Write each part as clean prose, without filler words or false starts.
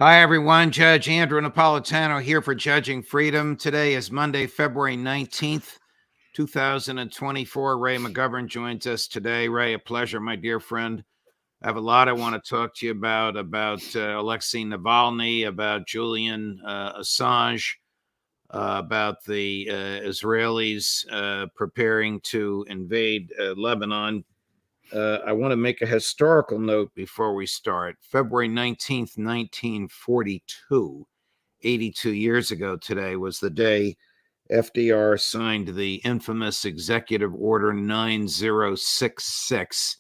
Hi, everyone. Judge Andrew Napolitano here for Judging Freedom. Today is Monday, February 19th, 2024. Ray McGovern joins us today. Ray, a pleasure, my dear friend. I have a lot I want to talk to you about Alexei Navalny, about Julian Assange, about the Israelis preparing to invade Lebanon. I want to make a historical note before we start. February 19th, 1942, 82 years ago today, was the day FDR signed the infamous Executive Order 9066,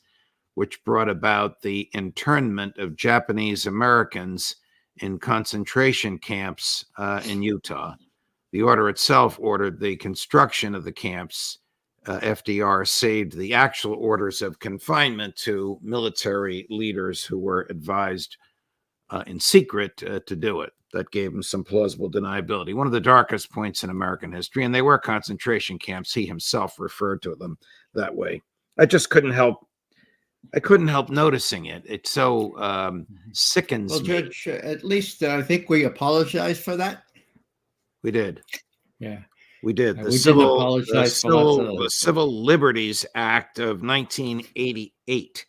which brought about the internment of Japanese Americans in concentration camps in Utah. The order itself ordered the construction of the camps. FDR saved the actual orders of confinement to military leaders who were advised in secret to do it. That gave him some plausible deniability. One of the darkest points in American history, and they were concentration camps. He himself referred to them that way. I couldn't help noticing it. It so sickens Well, me. Judge, at least I think we apologize for that. We did. Yeah. We did. We didn't apologize for lots of The Civil Liberties Act of 1988,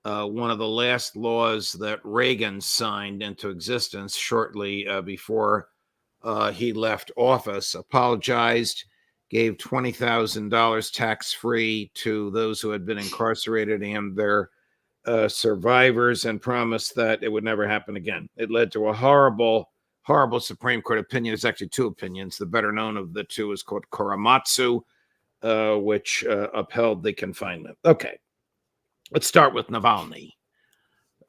one of the last laws that Reagan signed into existence shortly before he left office, apologized, gave $20,000 tax-free to those who had been incarcerated and their survivors, and promised that it would never happen again. It led to a horrible Supreme Court opinion. It's actually two opinions. The better known of the two is called Korematsu, which upheld the confinement. Okay, let's start with Navalny.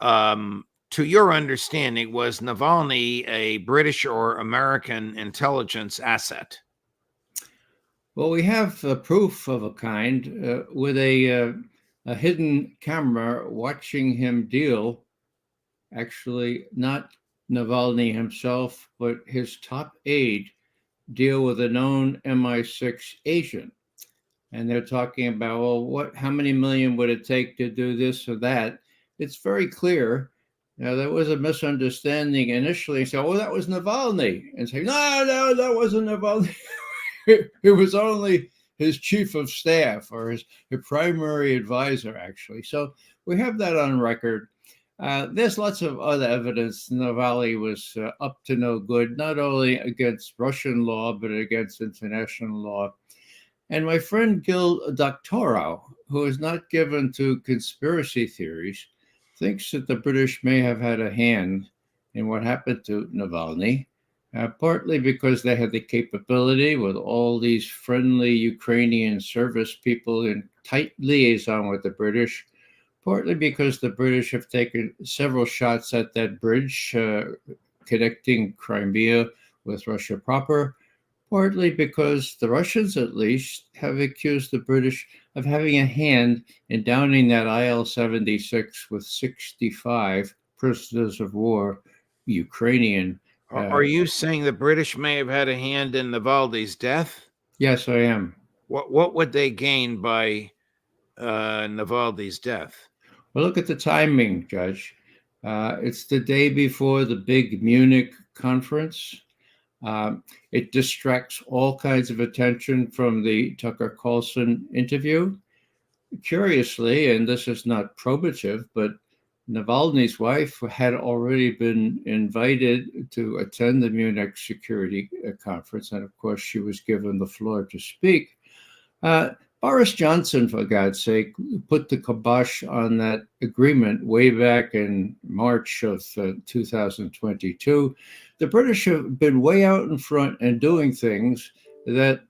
To your understanding, was Navalny a British or American intelligence asset? Well, we have proof of a kind with a hidden camera watching him deal. Actually, not Navalny himself, but his top aide deal with a known MI6 agent. And they're talking about, well, how many million would it take to do this or that? It's very clear. Now, there was a misunderstanding initially. So, that was Navalny. And say, no, that wasn't Navalny. It was only his chief of staff or his primary advisor, actually. So we have that on record. There's lots of other evidence Navalny was up to no good, not only against Russian law, but against international law. And my friend Gil Doctorow, who is not given to conspiracy theories, thinks that the British may have had a hand in what happened to Navalny, partly because they had the capability with all these friendly Ukrainian service people in tight liaison with the British, partly because the British have taken several shots at that bridge connecting Crimea with Russia proper, partly because the Russians, at least, have accused the British of having a hand in downing that IL-76 with 65 prisoners of war, Ukrainian. Are you saying the British may have had a hand in Navalny's death? Yes, I am. What would they gain by Navalny's death? Well, look at the timing, Judge. It's the day before the big Munich conference. It distracts all kinds of attention from the Tucker Carlson interview. Curiously, and this is not probative, but Navalny's wife had already been invited to attend the Munich Security Conference, and of course, she was given the floor to speak. Boris Johnson, for God's sake, put the kibosh on that agreement way back in March of 2022. The British have been way out in front and doing things that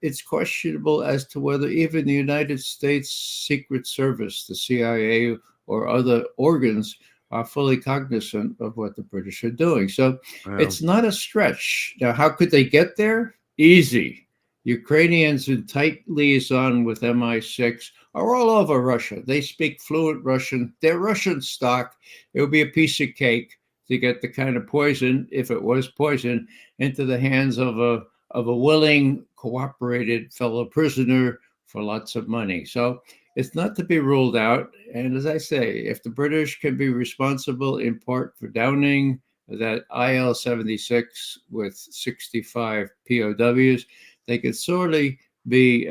it's questionable as to whether even the United States Secret Service, the CIA, or other organs are fully cognizant of what the British are doing. So It's not a stretch. Now, how could they get there? Easy. Ukrainians in tight liaison with MI6 are all over Russia. They speak fluent Russian. They're Russian stock. It would be a piece of cake to get the kind of poison, if it was poison, into the hands of a willing, cooperated fellow prisoner for lots of money. So it's not to be ruled out. And as I say, if the British can be responsible in part for downing that IL-76 with 65 POWs, they could sorely be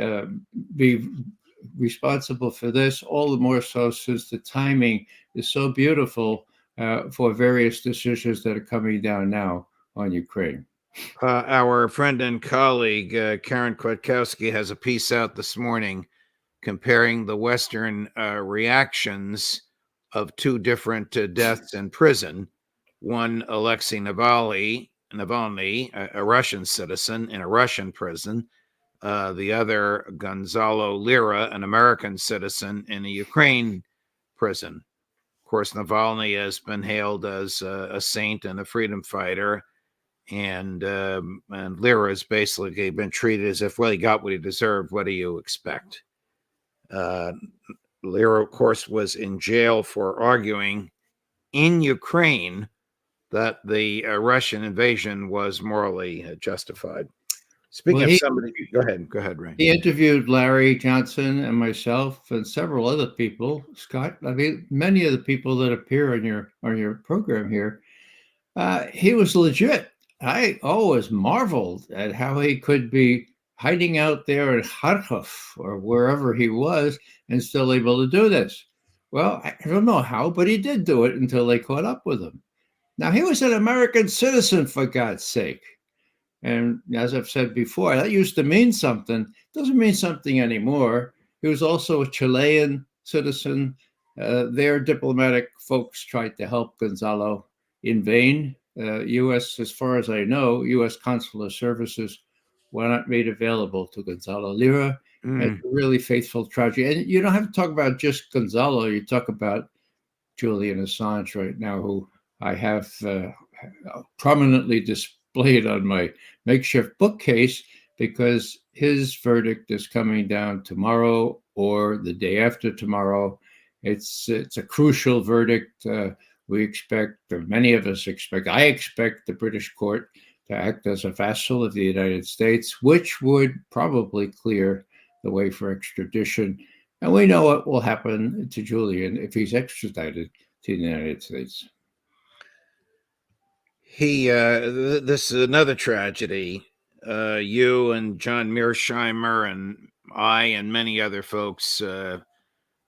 responsible for this, all the more so since the timing is so beautiful for various decisions that are coming down now on Ukraine. Our friend and colleague, Karen Kwiatkowski, has a piece out this morning comparing the Western reactions of two different deaths in prison. One, Alexei Navalny, a Russian citizen in a Russian prison. The other, Gonzalo Lira, an American citizen in a Ukraine prison. Of course, Navalny has been hailed as a saint and a freedom fighter, and Lira has basically been treated as if, well, he got what he deserved. What do you expect? Lira, of course, was in jail for arguing in Ukraine that the Russian invasion was morally justified. Speaking of somebody, go ahead, Ray. He interviewed Larry Johnson and myself and several other people. Scott, I mean, many of the people that appear on your program here. He was legit. I always marveled at how he could be hiding out there in Kharkov or wherever he was and still able to do this. Well, I don't know how, but he did do it until they caught up with him. Now, he was an American citizen, for God's sake. And as I've said before, that used to mean something. Doesn't mean something anymore. He was also a Chilean citizen. Their diplomatic folks tried to help Gonzalo in vain. U.S., as far as I know, U.S. consular services were not made available to Gonzalo Lira. It's a really faithful tragedy. And you don't have to talk about just Gonzalo. You talk about Julian Assange right now, who I have prominently displayed on my makeshift bookcase because his verdict is coming down tomorrow or the day after tomorrow. It's a crucial verdict. We expect, or many of us expect, I expect the British court to act as a vassal of the United States, which would probably clear the way for extradition. And we know what will happen to Julian if he's extradited to the United States. This is another tragedy. You and John Mearsheimer and I and many other folks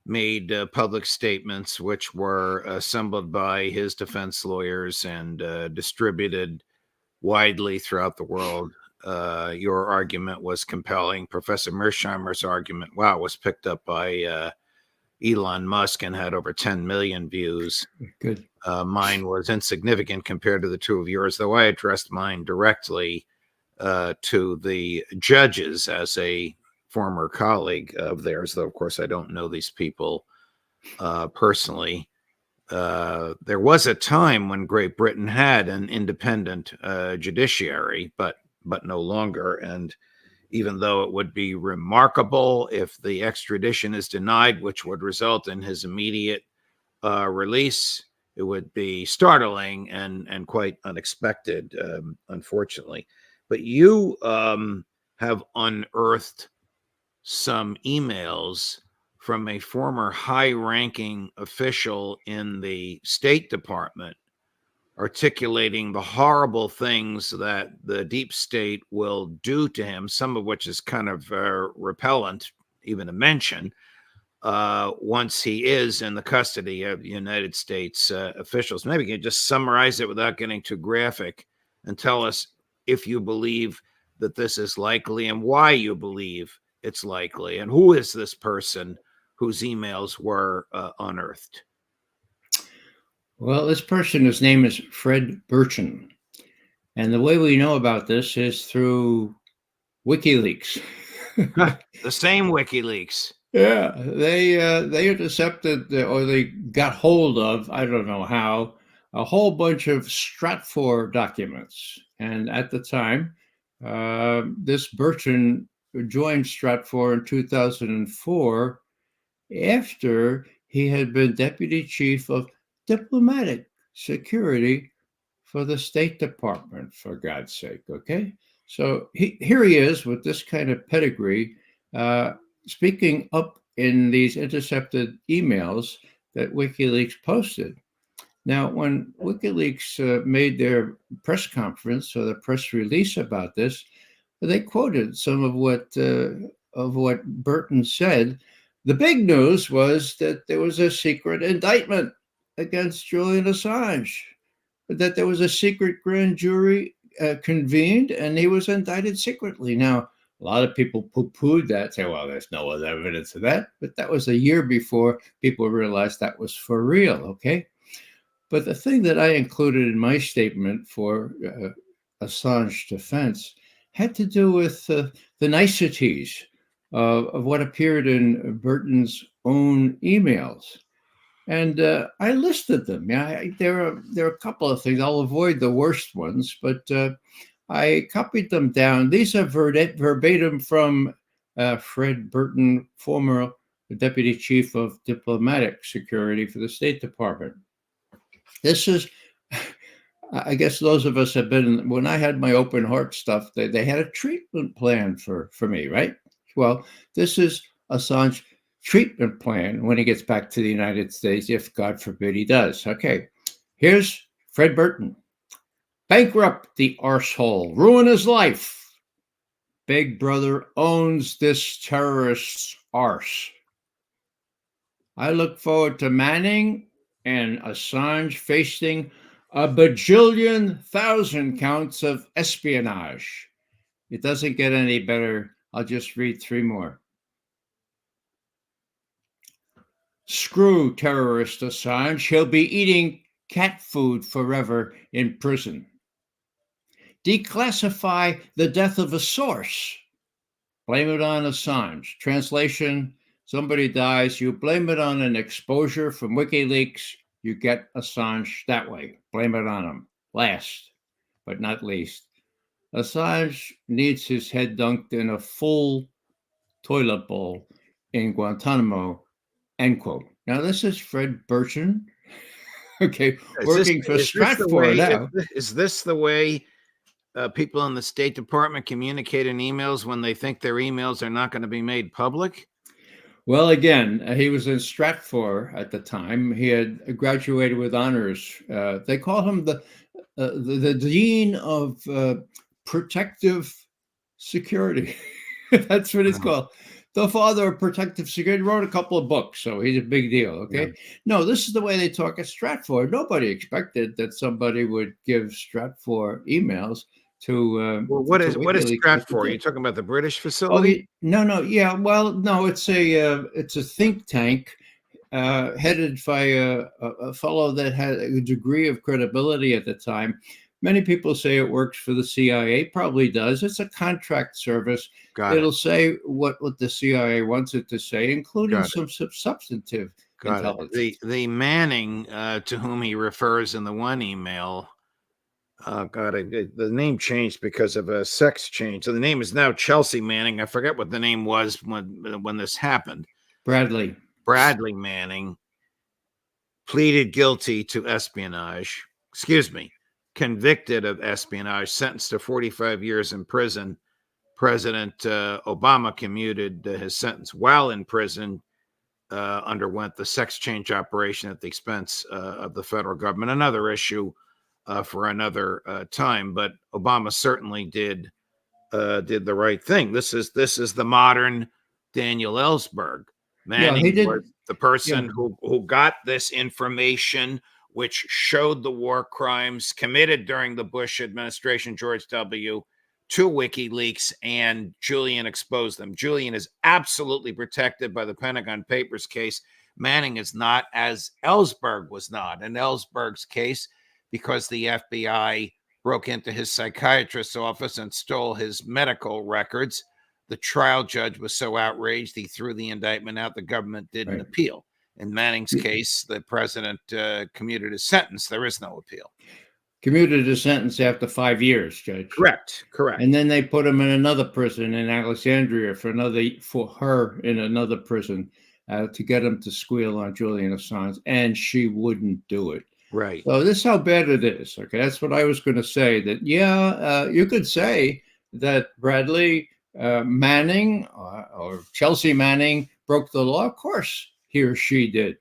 made public statements which were assembled by his defense lawyers and distributed widely throughout the world. Your argument was compelling. Professor Mearsheimer's argument, wow, was picked up by Elon Musk and had over 10 million views. Good. Mine was insignificant compared to the two of yours, though I addressed mine directly to the judges as a former colleague of theirs, though, of course, I don't know these people personally. There was a time when Great Britain had an independent judiciary, but no longer. And even though it would be remarkable if the extradition is denied, which would result in his immediate release, it would be startling and quite unexpected, unfortunately. But you have unearthed some emails from a former high-ranking official in the State Department articulating the horrible things that the deep state will do to him, some of which is kind of repellent even to mention, once he is in the custody of United States officials. Maybe you can just summarize it without getting too graphic and tell us if you believe that this is likely and why you believe it's likely, and who is this person whose emails were unearthed. Well, this person, his name is Fred Burchin. And the way we know about this is through WikiLeaks. The same WikiLeaks. Yeah, they intercepted or they got hold of, I don't know how, a whole bunch of Stratfor documents. And at the time, this Burchin joined Stratfor in 2004 after he had been deputy chief of diplomatic security for the State Department, for God's sake, okay? So here he is with this kind of pedigree, speaking up in these intercepted emails that WikiLeaks posted. Now, when WikiLeaks made their press conference or the press release about this, they quoted some of what Burton said. The big news was that there was a secret indictment against Julian Assange, that there was a secret grand jury convened and he was indicted secretly. Now, a lot of people poo-pooed that, say, well, there's no other evidence of that. But that was a year before people realized that was for real, okay? But the thing that I included in my statement for Assange defense had to do with the niceties of what appeared in Burton's own emails. And I listed them. Yeah, there are a couple of things. I'll avoid the worst ones, but I copied them down. These are verbatim from Fred Burton, former Deputy Chief of Diplomatic Security for the State Department. This is, I guess those of us have been, when I had my open heart stuff, they had a treatment plan for me, right? Well, this is Assange treatment plan when he gets back to the United States, if God forbid he does. Okay, here's Fred Burton. Bankrupt the arsehole, ruin his life. Big Brother owns this terrorist's arse. I look forward to Manning and Assange facing a bajillion thousand counts of espionage. It doesn't get any better. I'll just read three more. Screw terrorist Assange. He'll be eating cat food forever in prison. Declassify the death of a source. Blame it on Assange. Translation, somebody dies, you blame it on an exposure from WikiLeaks, you get Assange that way. Blame it on him. Last, but not least, Assange needs his head dunked in a full toilet bowl in Guantanamo, end quote. Now, this is Fred Burton, okay, working for Stratfor now. Is this the way people in the State Department communicate in emails when they think their emails are not going to be made public? Well, again, he was in Stratfor at the time. He had graduated with honors. They call him the dean of protective security. That's what it's called. The father of protective security. Wrote a couple of books, so he's a big deal. Okay. Yeah. No, this is the way they talk at Stratfor. Nobody expected that somebody would give Stratfor emails to. Well, what is Stratfor? Are you talking about the British facility? No. Yeah. Well, no. It's a think tank headed by a fellow that had a degree of credibility at the time. Many people say it works for the CIA. Probably does. It's a contract service. It'll say what the CIA wants it to say, including some substantive intelligence. The Manning to whom he refers in the one email, the name changed because of a sex change. So the name is now Chelsea Manning. I forget what the name was when this happened. Bradley Manning pleaded guilty to espionage. Convicted of espionage, sentenced to 45 years in prison. President Obama commuted his sentence while in prison, underwent the sex change operation at the expense of the federal government. Another issue for another time, but Obama certainly did the right thing. This is the modern Daniel Ellsberg. Manning was the person who got this information, which showed the war crimes committed during the Bush administration, George W., to WikiLeaks, and Julian exposed them. Julian is absolutely protected by the Pentagon Papers case. Manning is not, as Ellsberg was not. In Ellsberg's case, because the FBI broke into his psychiatrist's office and stole his medical records, the trial judge was so outraged he threw the indictment out. The government didn't appeal. In Manning's case, the president commuted his sentence. There is no appeal. Commuted his sentence after 5 years, Judge. Correct. And then they put him in another prison in Alexandria for her in another prison to get him to squeal on Julian Assange, and she wouldn't do it. Right. So this is how bad it is. Okay, that's what I was going to say. That you could say that Bradley Manning or Chelsea Manning broke the law. Of course, he or she did,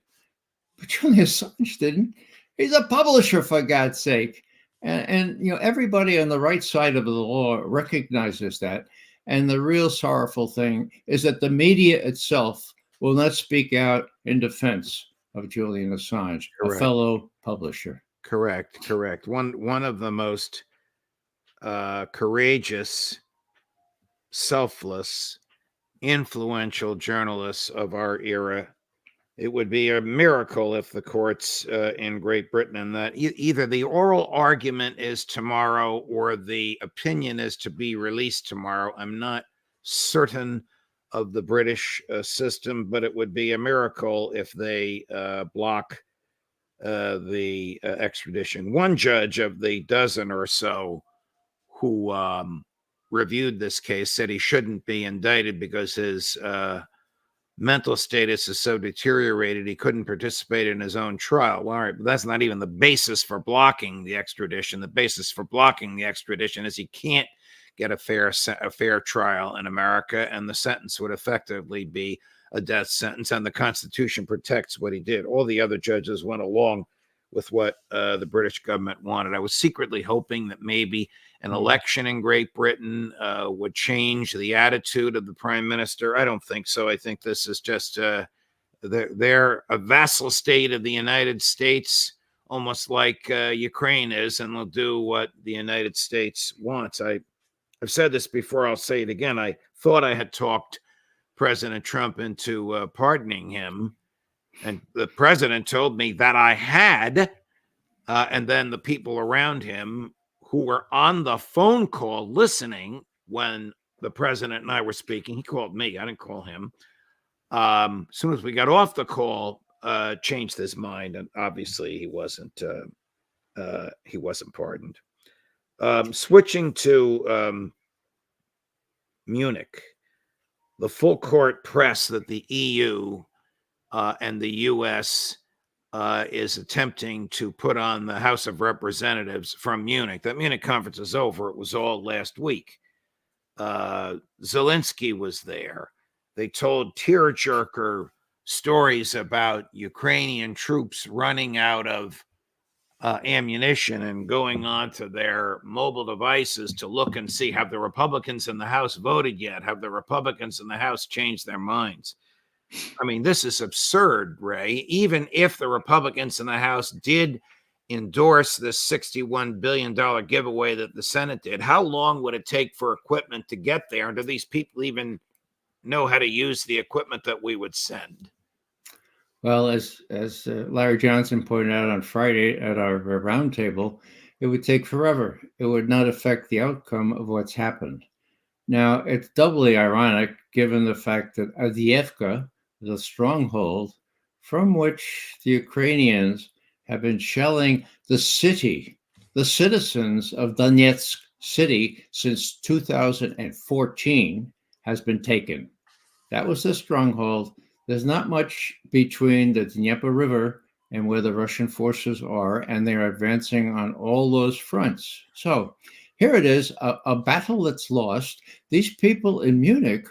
but Julian Assange didn't. He's a publisher, for God's sake. And everybody on the right side of the law recognizes that. And the real sorrowful thing is that the media itself will not speak out in defense of Julian Assange, a Correct. fellow publisher. Correct. One of the most courageous, selfless, influential journalists of our era. It would be a miracle if the courts in Great Britain, and that either the oral argument is tomorrow or the opinion is to be released tomorrow. I'm not certain of the British system, but it would be a miracle if they block the extradition. One judge of the dozen or so who reviewed this case said he shouldn't be indicted because his mental status is so deteriorated he couldn't participate in his own trial. Well, all right, but that's not even the basis for blocking the extradition. The basis for blocking the extradition is he can't get a fair trial in America, and the sentence would effectively be a death sentence, and the Constitution protects what he did. All the other judges went along with what the British government wanted. I was secretly hoping that maybe an election in Great Britain would change the attitude of the prime minister. I don't think so. I think this is just they're a vassal state of the United States, almost like Ukraine is, and they'll do what the United States wants. I've said this before. I'll say it again. I thought I had talked President Trump into pardoning him, and the president told me that I had, and then the people around him who were on the phone call listening when the president and I were speaking, he called me, I didn't call him. As soon as we got off the call, changed his mind, and obviously he wasn't pardoned. Switching to Munich, the full court press that the EU and the U.S. Is attempting to put on the House of Representatives from Munich. That Munich conference is over. It was all last week. Zelensky was there. They told tearjerker stories about Ukrainian troops running out of ammunition and going onto their mobile devices to look and see, have the Republicans in the House voted yet? Have the Republicans in the House changed their minds? I mean, this is absurd, Ray. Even if the Republicans in the House did endorse this $61 billion giveaway that the Senate did, how long would it take for equipment to get there? And do these people even know how to use the equipment that we would send? Well, as Larry Johnson pointed out on Friday at our roundtable, it would take forever. It would not affect the outcome of what's happened. Now, it's doubly ironic given the fact that Avdiivka, the stronghold from which the Ukrainians have been shelling the city, the citizens of Donetsk city since 2014, has been taken. That was the stronghold. There's not much between the Dnieper River and where the Russian forces are, and they're advancing on all those fronts. So here it is, a battle that's lost. These people in Munich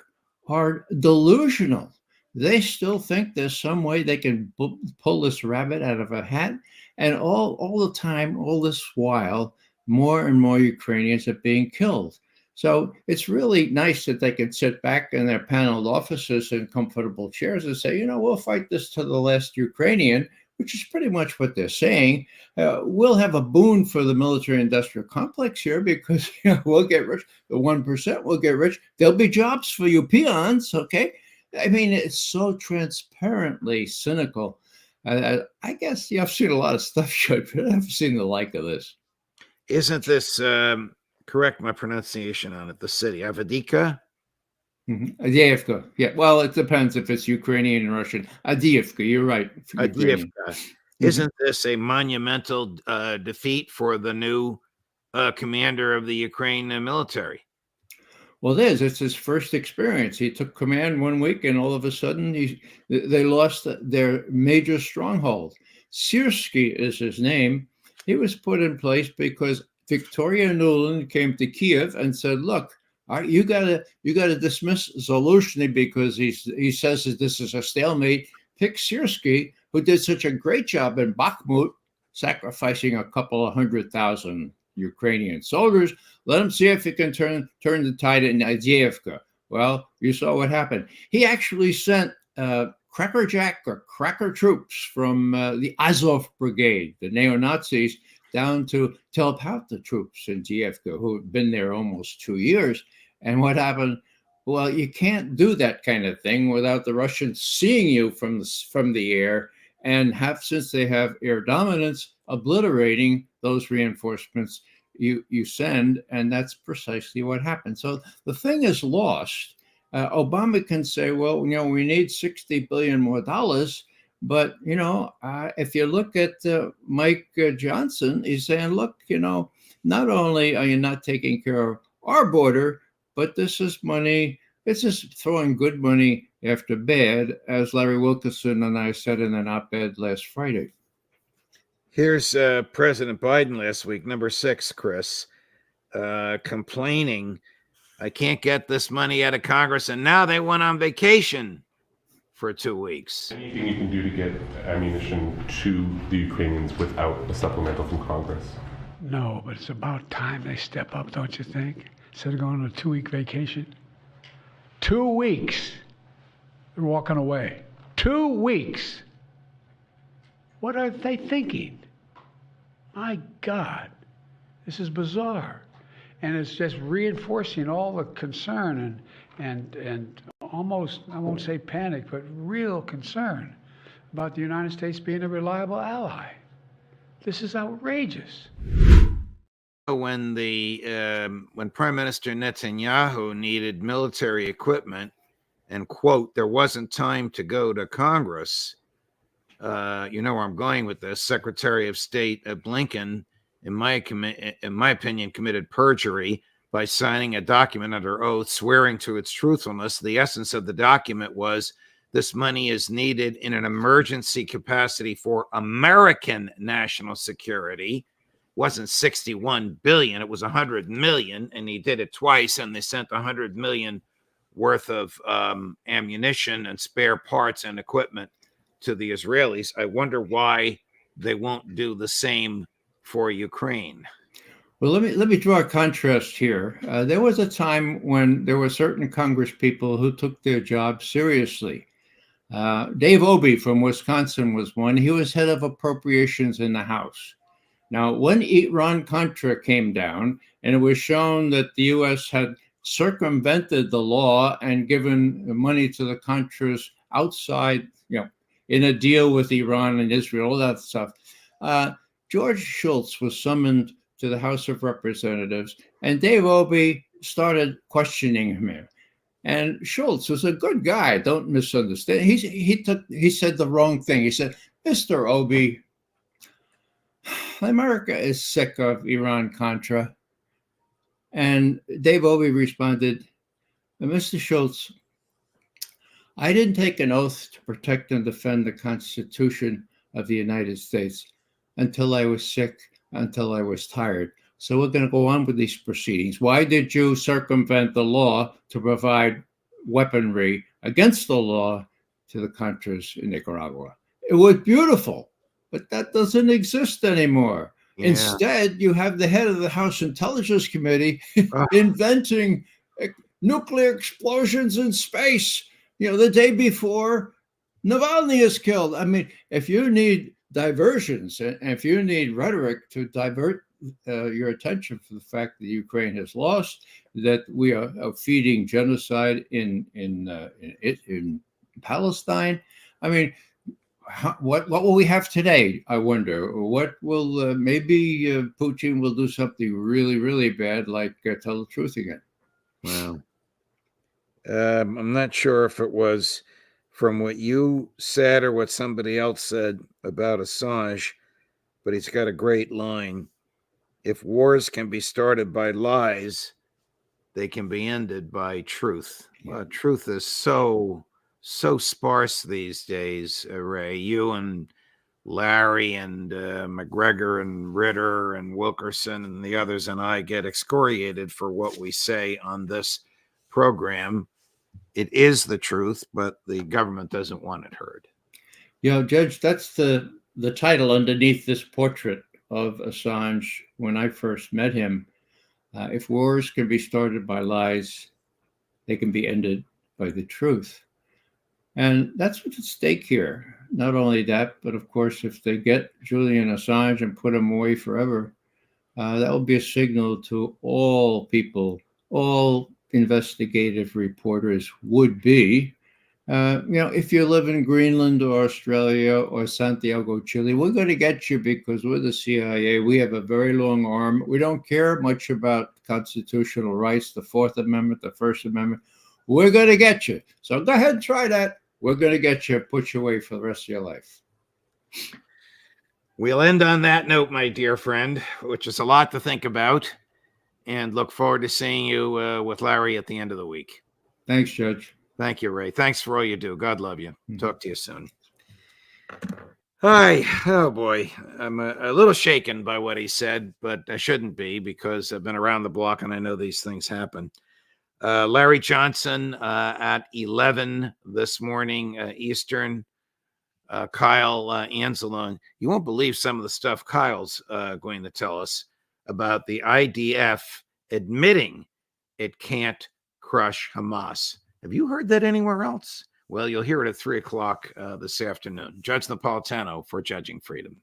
are delusional. They still think there's some way they can pull this rabbit out of a hat. And all the time, all this while, more and more Ukrainians are being killed. So it's really nice that they can sit back in their paneled offices in comfortable chairs and say, we'll fight this to the last Ukrainian, which is pretty much what they're saying. We'll have a boon for the military-industrial complex here because we'll get rich. The 1% will get rich. There'll be jobs for you peons, okay? I mean, it's so transparently cynical. I guess I've seen a lot of stuff, but I haven't seen the like of this. Isn't this, correct my pronunciation on it, the city, Avdiivka? Avdiivka. Yeah, well, it depends if it's Ukrainian and Russian. Avdiivka, you're right. Avdiivka. Isn't this a monumental defeat for the new commander of the Ukraine military? Well, it is. It's his first experience. He took command 1 week, and all of a sudden, they lost their major stronghold. Syrskyi is his name. He was put in place because Victoria Nuland came to Kiev and said, "Look, you gotta dismiss Zaluzhny because he says that this is a stalemate. Pick Syrskyi, who did such a great job in Bakhmut, sacrificing a couple of 100,000 Ukrainian soldiers. Let him see if he can turn the tide in Avdiivka. Well, you saw what happened. He actually sent crackerjack or cracker troops from the Azov Brigade, the neo-Nazis, down to help out the troops in Avdiivka, who had been there almost 2 years. And what happened? Well, you can't do that kind of thing without the Russians seeing you from the air, and since they have air dominance, obliterating those reinforcements you send, and that's precisely what happened. So the thing is lost. Obama can say, well, we need $60 billion more, but if you look at Mike Johnson, he's saying, look, not only are you not taking care of our border, but this is money. It's just throwing good money after bad, as Larry Wilkerson and I said in an op-ed last Friday. Here's President Biden last week, number 6, Chris, complaining, I can't get this money out of Congress, and now they went on vacation for 2 weeks. Anything you can do to get ammunition to the Ukrainians without a supplemental from Congress? No, but it's about time they step up, don't you think? Instead of going on a 2-week vacation. 2 weeks. They're walking away. 2 weeks. What are they thinking? My God, this is bizarre. And it's just reinforcing all the concern and almost, I won't say panic, but real concern about the United States being a reliable ally. This is outrageous. When Prime Minister Netanyahu needed military equipment and, quote, there wasn't time to go to Congress, you know where I'm going with this, Secretary of State Blinken, in my opinion, committed perjury by signing a document under oath, swearing to its truthfulness. The essence of the document was this money is needed in an emergency capacity for American national security. Wasn't 61 billion, it was 100 million, and he did it twice, and they sent 100 million worth of ammunition and spare parts and equipment to the Israelis. I wonder why they won't do the same for Ukraine. Well, let me draw a contrast here. There was a time when there were certain Congress people who took their job seriously. Dave Obey from Wisconsin was one. He was head of appropriations in the House. Now, when Iran-Contra came down, and it was shown that the U.S. had circumvented the law and given money to the Contras outside, in a deal with Iran and Israel, all that stuff, George Shultz was summoned to the House of Representatives, and Dave Obey started questioning him. And Shultz was a good guy. Don't misunderstand. He said the wrong thing. He said, "Mr. Obey, America is sick of Iran-Contra." And Dave Obey responded, "Mr. Shultz, I didn't take an oath to protect and defend the Constitution of the United States until I was sick, until I was tired. So we're going to go on with these proceedings. Why did you circumvent the law to provide weaponry against the law to the Contras in Nicaragua?" It was beautiful, but that doesn't exist anymore. Yeah. Instead, you have the head of the House Intelligence Committee inventing nuclear explosions in space, the day before Navalny is killed. I mean, if you need diversions, and if you need rhetoric to divert your attention from the fact that Ukraine has lost, that we are feeding genocide in Palestine, I mean, what will we have today? I wonder. What will maybe Putin will do something really, really bad, like tell the truth again. Wow. I'm not sure if it was from what you said or what somebody else said about Assange, but he's got a great line. If wars can be started by lies, they can be ended by truth. Truth is so sparse these days, Ray. You and Larry and McGregor and Ritter and Wilkerson and the others and I get excoriated for what we say on this program. It is the truth, but the government doesn't want it heard. Judge, that's the the title underneath this portrait of Assange when I first met him, if wars can be started by lies, they can be ended by the truth. And that's what's at stake here. Not only that, but of course, if they get Julian Assange and put him away forever, that will be a signal to all people, all investigative reporters would be. If you live in Greenland or Australia or Santiago, Chile, we're going to get you because we're the CIA. We have a very long arm. We don't care much about constitutional rights, the Fourth Amendment, the First Amendment. We're going to get you. So go ahead and try that. We're going to get you, put you away for the rest of your life. We'll end on that note, my dear friend, which is a lot to think about, and look forward to seeing you with Larry at the end of the week. Thanks, Judge. Thank you, Ray. Thanks for all you do. God love you. Talk to you soon. Hi. Oh, boy. I'm a little shaken by what he said, but I shouldn't be because I've been around the block and I know these things happen. Larry Johnson at 11 this morning, Eastern. Kyle Anzalone. You won't believe some of the stuff Kyle's going to tell us about the IDF admitting it can't crush Hamas. Have you heard that anywhere else? Well, you'll hear it at 3 o'clock this afternoon. Judge Napolitano for Judging Freedom.